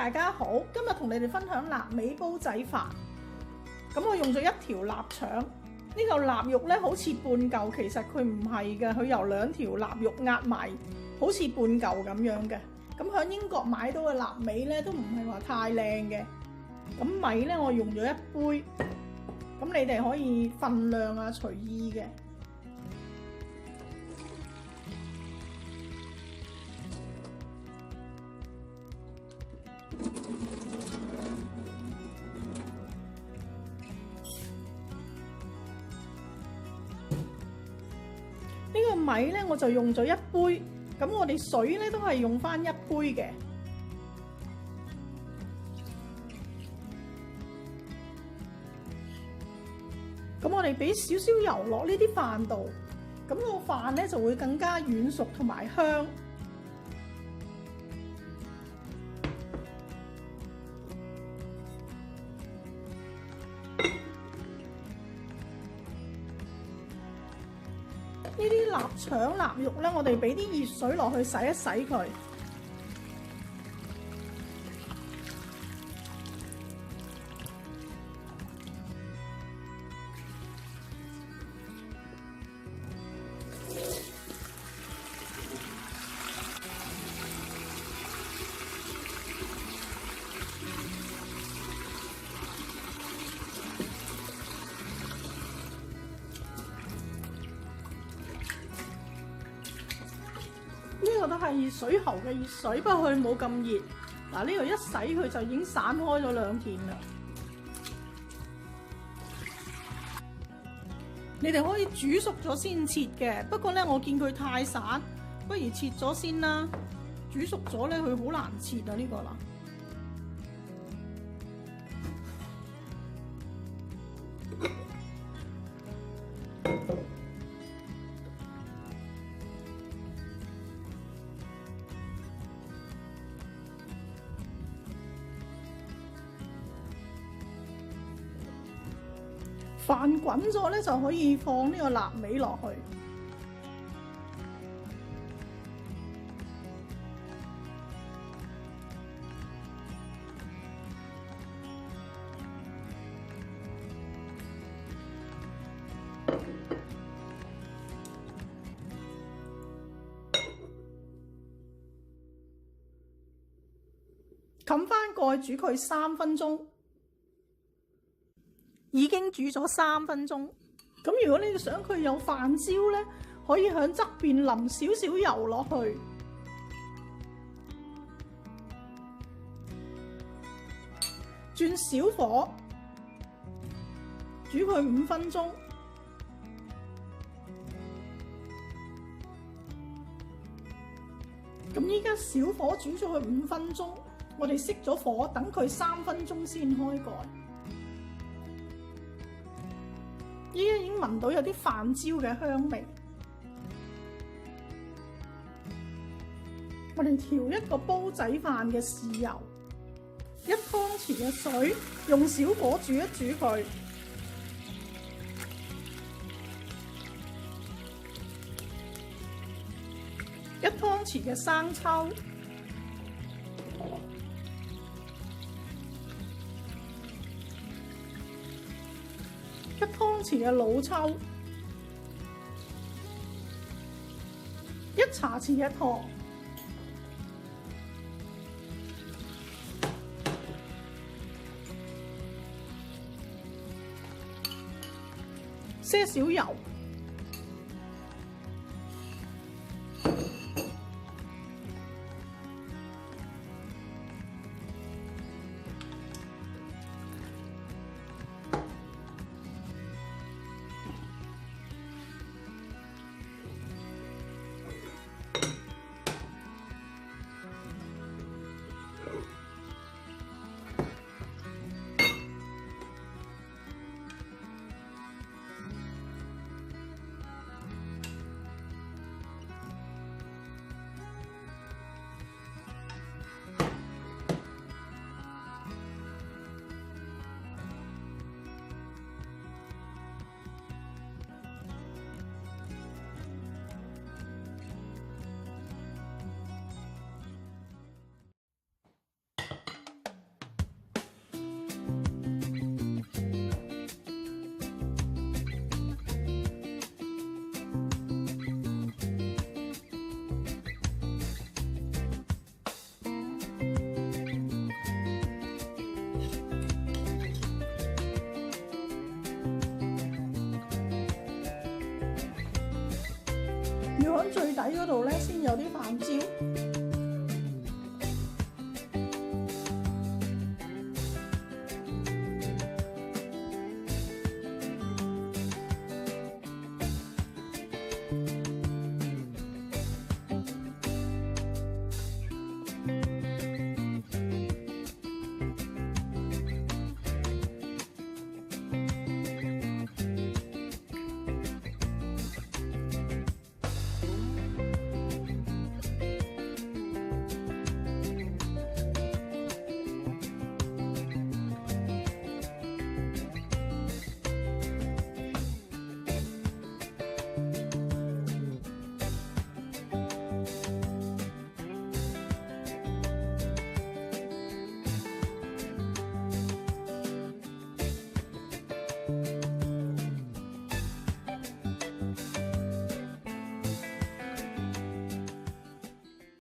大家好，今日同你哋分享臘味煲仔飯。咁我用咗一條臘腸，呢嚿臘肉咧好似半嚿，其實佢唔係嘅，佢由2條臘肉壓埋，好似半嚿咁樣嘅。咁喺英國買到嘅臘味咧都唔係話太靚嘅。咁米咧我用咗1杯，咁你哋可以份量啊隨意嘅。呢個米咧我就用咗1杯，咁我哋水咧都係用翻1杯嘅。咁我哋俾少少油落呢啲飯度，咁個飯咧就會更加軟熟同埋香。呢啲臘腸臘肉咧，我哋俾啲熱水落去洗一洗佢。呢個都係熱水喉嘅熱水，不過佢冇咁熱。嗱，呢個一洗佢就已經散開咗2片啦。你哋可以煮熟咗先切嘅，不過咧我見佢太散，不如切咗先啦。煮熟咗咧，佢好難切啊呢個啦。飯滾咗咧，就可以放呢個臘味落去。冚翻蓋煮佢3分鐘。已經煮咗3分鐘，咁如果你想佢有飯焦呢，可以喺側邊淋少少油落去，轉小火煮佢5分鐘。咁依家小火煮咗佢5分鐘，我哋熄咗火，等佢3分鐘先開蓋。依家已經聞到有啲飯焦嘅香味，我哋調一個煲仔飯嘅豉油，1湯匙嘅水，用小火煮一煮佢，1湯匙嘅生抽。1湯匙嘅老抽，1茶匙嘅糖，些少油，要喺最底嗰度咧先有啲飯焦。